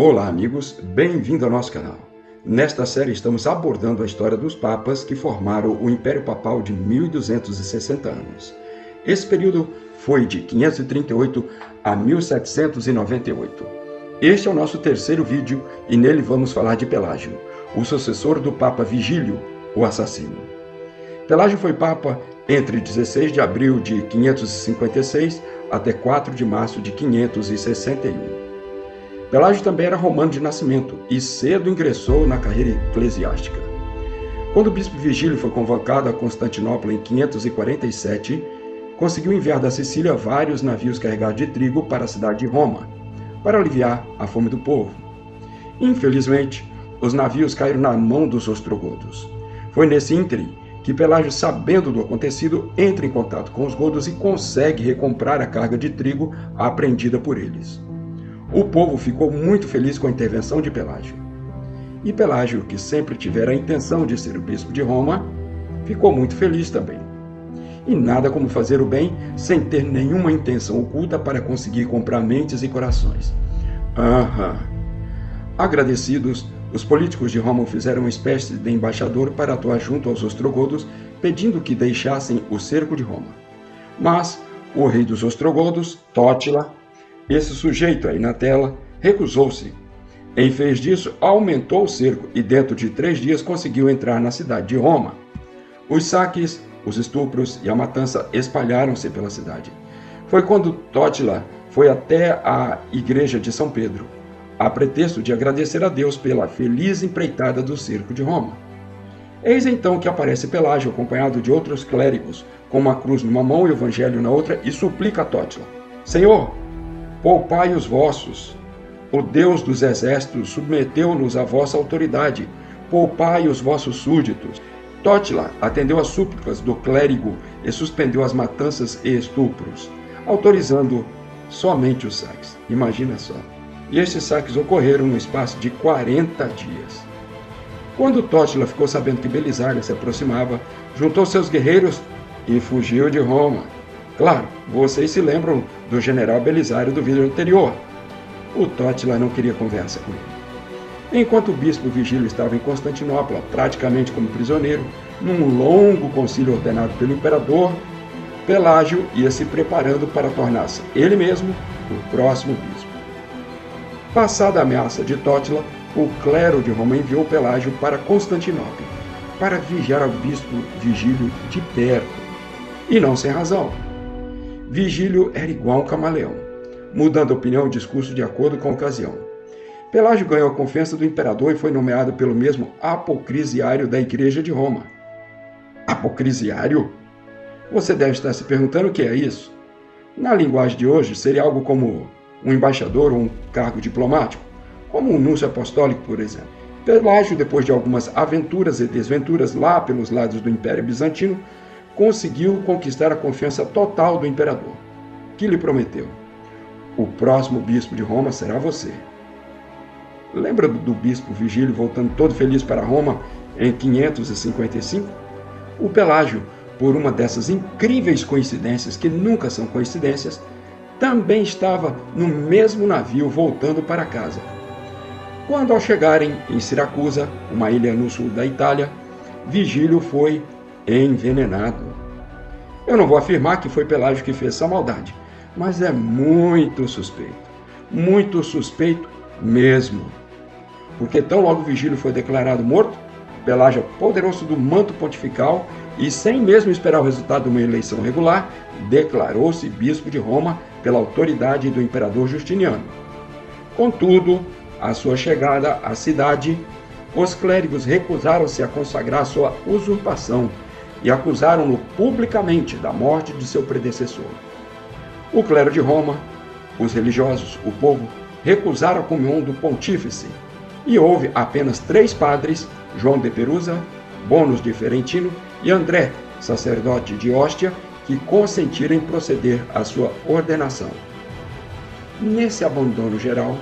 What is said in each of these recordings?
Olá, amigos, bem-vindo ao nosso canal. Nesta série estamos abordando a história dos papas que formaram o Império Papal de 1260 anos. Esse período foi de 538 a 1798. Este é o nosso terceiro vídeo e nele vamos falar de Pelágio, o sucessor do Papa Vigílio, o assassino. Pelágio foi Papa entre 16 de abril de 556 até 4 de março de 561. Pelágio também era romano de nascimento e cedo ingressou na carreira eclesiástica. Quando o bispo Vigílio foi convocado a Constantinopla em 547, conseguiu enviar da Sicília vários navios carregados de trigo para a cidade de Roma, para aliviar a fome do povo. Infelizmente, os navios caíram na mão dos ostrogodos. Foi nesse ínterim que Pelágio, sabendo do acontecido, entra em contato com os godos e consegue recomprar a carga de trigo apreendida por eles. O povo ficou muito feliz com a intervenção de Pelágio. E Pelágio, que sempre tivera a intenção de ser o bispo de Roma, ficou muito feliz também. E nada como fazer o bem sem ter nenhuma intenção oculta para conseguir comprar mentes e corações. Agradecidos, os políticos de Roma fizeram uma espécie de embaixador para atuar junto aos ostrogodos, pedindo que deixassem o cerco de Roma. Mas o rei dos ostrogodos, Tótila, esse sujeito aí na tela, recusou-se. Em vez disso, aumentou o cerco e dentro de 3 dias conseguiu entrar na cidade de Roma. Os saques, os estupros e a matança espalharam-se pela cidade. Foi quando Tótila foi até a igreja de São Pedro, a pretexto de agradecer a Deus pela feliz empreitada do cerco de Roma. Eis então que aparece Pelágio acompanhado de outros clérigos, com uma cruz numa mão e o evangelho na outra, e suplica a Tótila: Senhor, poupai os vossos. O Deus dos exércitos submeteu-nos à vossa autoridade. Poupai os vossos súditos. Tótila atendeu às súplicas do clérigo e suspendeu as matanças e estupros, autorizando somente os saques. Imagina só. E estes saques ocorreram no espaço de 40 dias. Quando Tótila ficou sabendo que Belisário se aproximava, juntou seus guerreiros e fugiu de Roma. Claro, vocês se lembram do general Belisário do vídeo anterior. O Tótila não queria conversa com ele. Enquanto o bispo Vigílio estava em Constantinopla, praticamente como prisioneiro, num longo concílio ordenado pelo imperador, Pelágio ia se preparando para tornar-se ele mesmo o próximo bispo. Passada a ameaça de Tótila, o clero de Roma enviou Pelágio para Constantinopla, para vigiar o bispo Vigílio de perto. E não sem razão. Vigílio era igual a um camaleão, mudando a opinião e discurso de acordo com a ocasião. Pelágio ganhou a confiança do imperador e foi nomeado pelo mesmo apocrisiário da Igreja de Roma. Apocrisiário? Você deve estar se perguntando o que é isso. Na linguagem de hoje, seria algo como um embaixador ou um cargo diplomático, como um núncio apostólico, por exemplo. Pelágio, depois de algumas aventuras e desventuras lá pelos lados do Império Bizantino, conseguiu conquistar a confiança total do imperador, que lhe prometeu: o próximo bispo de Roma será você. Lembra do bispo Vigílio voltando todo feliz para Roma em 555? O Pelágio, por uma dessas incríveis coincidências que nunca são coincidências, também estava no mesmo navio voltando para casa. Quando, ao chegarem em Siracusa, uma ilha no sul da Itália, Vigílio foi envenenado. Eu não vou afirmar que foi Pelágio que fez essa maldade, mas é muito suspeito mesmo. Porque tão logo Vigílio foi declarado morto, Pelágio apoderou-se do manto pontifical e, sem mesmo esperar o resultado de uma eleição regular, declarou-se bispo de Roma pela autoridade do imperador Justiniano. Contudo, à sua chegada à cidade, os clérigos recusaram-se a consagrar sua usurpação e acusaram-no publicamente da morte de seu predecessor. O clero de Roma, os religiosos, o povo, recusaram a comunhão do pontífice, e houve apenas 3 padres, João de Perusa, Bonus de Ferentino e André, sacerdote de Hóstia, que consentiram em proceder à sua ordenação. Nesse abandono geral,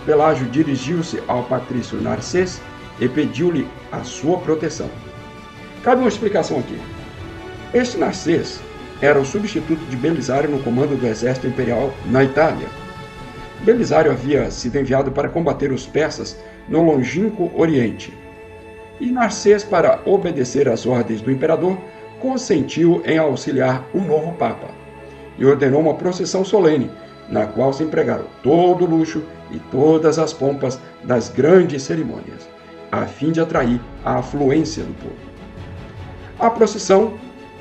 Pelágio dirigiu-se ao patrício Narcês e pediu-lhe a sua proteção. Cabe uma explicação aqui. Este Narcês era o substituto de Belisário no comando do exército imperial na Itália. Belisário havia sido enviado para combater os persas no longínquo Oriente. E Narcês, para obedecer às ordens do imperador, consentiu em auxiliar o novo papa e ordenou uma procissão solene, na qual se empregaram todo o luxo e todas as pompas das grandes cerimônias, a fim de atrair a afluência do povo. A procissão,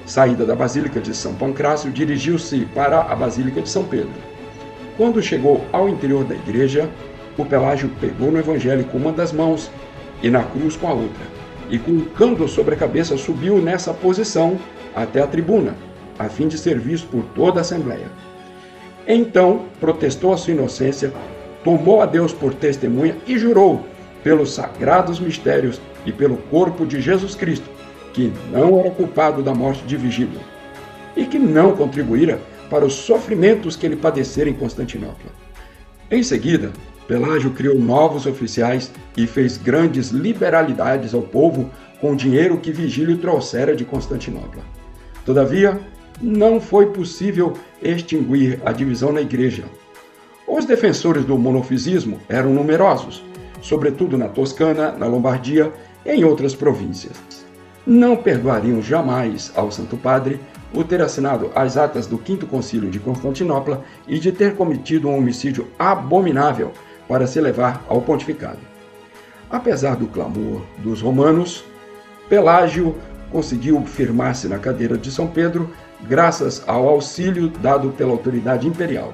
saída da Basílica de São Pancrácio, dirigiu-se para a Basílica de São Pedro. Quando chegou ao interior da igreja, o Pelágio pegou no evangelho com uma das mãos e na cruz com a outra, e com um cântaro sobre a cabeça subiu nessa posição até a tribuna, a fim de ser visto por toda a Assembleia. Então protestou a sua inocência, tomou a Deus por testemunha e jurou, pelos sagrados mistérios e pelo corpo de Jesus Cristo, que não era culpado da morte de Vigílio, e que não contribuíra para os sofrimentos que ele padecera em Constantinopla. Em seguida, Pelágio criou novos oficiais e fez grandes liberalidades ao povo com o dinheiro que Vigílio trouxera de Constantinopla. Todavia, não foi possível extinguir a divisão na igreja. Os defensores do monofisismo eram numerosos, sobretudo na Toscana, na Lombardia e em outras províncias. Não perdoariam jamais ao Santo Padre o ter assinado as atas do Quinto Concílio de Constantinopla e de ter cometido um homicídio abominável para se levar ao pontificado. Apesar do clamor dos romanos, Pelágio conseguiu firmar-se na cadeira de São Pedro graças ao auxílio dado pela autoridade imperial.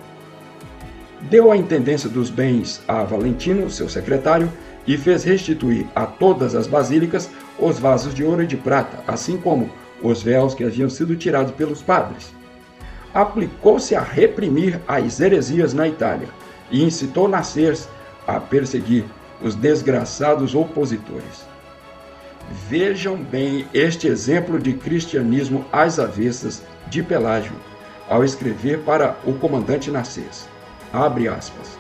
Deu a intendência dos bens a Valentino, seu secretário, e fez restituir a todas as basílicas os vasos de ouro e de prata, assim como os véus que haviam sido tirados pelos padres. Aplicou-se a reprimir as heresias na Itália e incitou Narcês a perseguir os desgraçados opositores. Vejam bem este exemplo de cristianismo às avessas de Pelágio, ao escrever para o comandante Narcês. Abre aspas.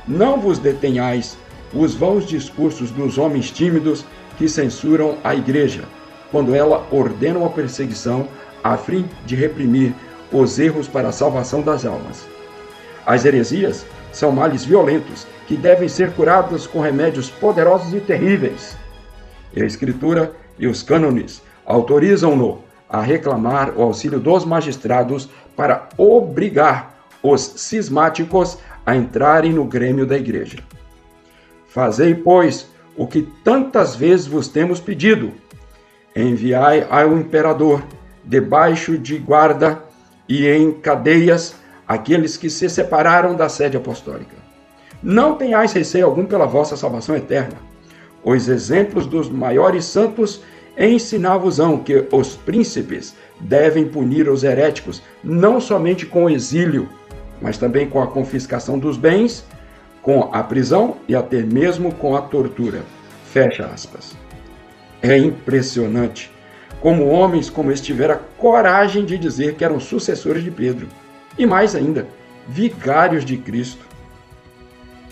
Não vos detenhais os vãos discursos dos homens tímidos que censuram a igreja, quando ela ordena uma perseguição a fim de reprimir os erros para a salvação das almas. As heresias são males violentos que devem ser curados com remédios poderosos e terríveis. E a Escritura e os cânones autorizam-no a reclamar o auxílio dos magistrados para obrigar os cismáticos a entrarem no grêmio da igreja. Fazei, pois, o que tantas vezes vos temos pedido. Enviai ao imperador, debaixo de guarda e em cadeias, aqueles que se separaram da sede apostólica. Não tenhais receio algum pela vossa salvação eterna. Os exemplos dos maiores santos ensinavam-vos que os príncipes devem punir os heréticos não somente com o exílio, mas também com a confiscação dos bens, com a prisão e até mesmo com a tortura. Fecha aspas. É impressionante como homens como este tiveram a coragem de dizer que eram sucessores de Pedro, e mais ainda, vigários de Cristo.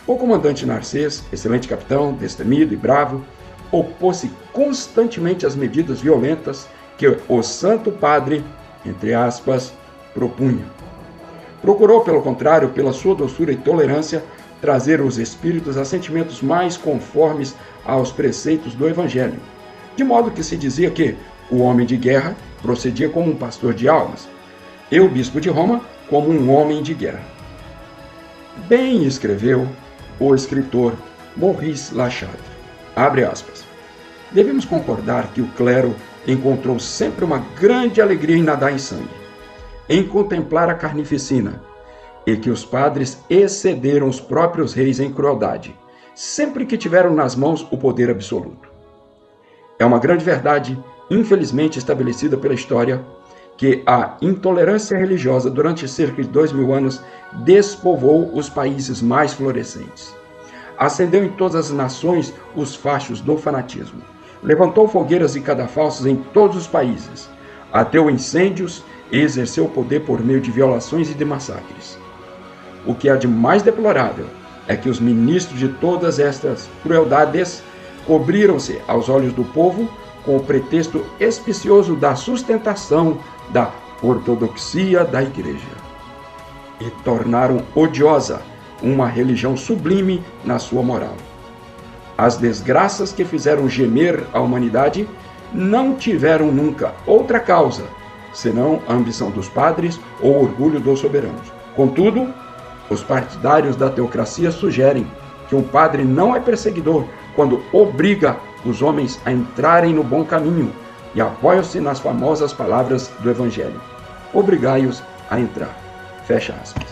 O comandante Narcês, excelente capitão, destemido e bravo, opôs-se constantemente às medidas violentas que o Santo Padre, entre aspas, propunha. Procurou, pelo contrário, pela sua doçura e tolerância, trazer os espíritos a sentimentos mais conformes aos preceitos do Evangelho, de modo que se dizia que o homem de guerra procedia como um pastor de almas, e o bispo de Roma como um homem de guerra. Bem escreveu o escritor Maurice Lachatre. Abre aspas. Devemos concordar que o clero encontrou sempre uma grande alegria em nadar em sangue, em contemplar a carnificina, e que os padres excederam os próprios reis em crueldade, sempre que tiveram nas mãos o poder absoluto. É uma grande verdade, infelizmente estabelecida pela história, que a intolerância religiosa durante cerca de 2000 anos despovoou os países mais florescentes. Acendeu em todas as nações os fachos do fanatismo. Levantou fogueiras e cadafalsos em todos os países. Ateu incêndios e exerceu o poder por meio de violações e de massacres. O que há de mais deplorável é que os ministros de todas estas crueldades cobriram-se aos olhos do povo com o pretexto auspicioso da sustentação da ortodoxia da Igreja e tornaram odiosa uma religião sublime na sua moral. As desgraças que fizeram gemer a humanidade não tiveram nunca outra causa, senão a ambição dos padres ou o orgulho dos soberanos. Contudo, os partidários da teocracia sugerem que um padre não é perseguidor quando obriga os homens a entrarem no bom caminho e apoiam-se nas famosas palavras do Evangelho: obrigai-os a entrar. Fecha aspas.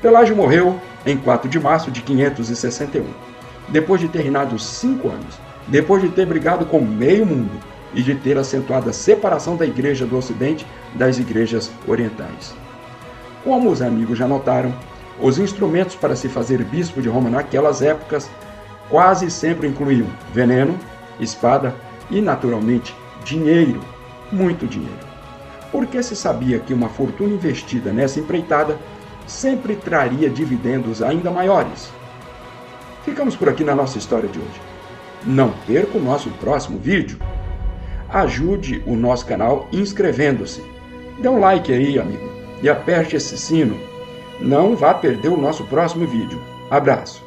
Pelágio morreu em 4 de março de 561, depois de ter reinado 5 anos, depois de ter brigado com meio mundo e de ter acentuado a separação da Igreja do Ocidente das igrejas orientais. Como os amigos já notaram, os instrumentos para se fazer bispo de Roma naquelas épocas quase sempre incluíam veneno, espada e, naturalmente, dinheiro, muito dinheiro. Porque se sabia que uma fortuna investida nessa empreitada sempre traria dividendos ainda maiores. Ficamos por aqui na nossa história de hoje. Não perca o nosso próximo vídeo. Ajude o nosso canal inscrevendo-se. Dê um like aí, amigo, e aperte esse sino. Não vá perder o nosso próximo vídeo. Abraço!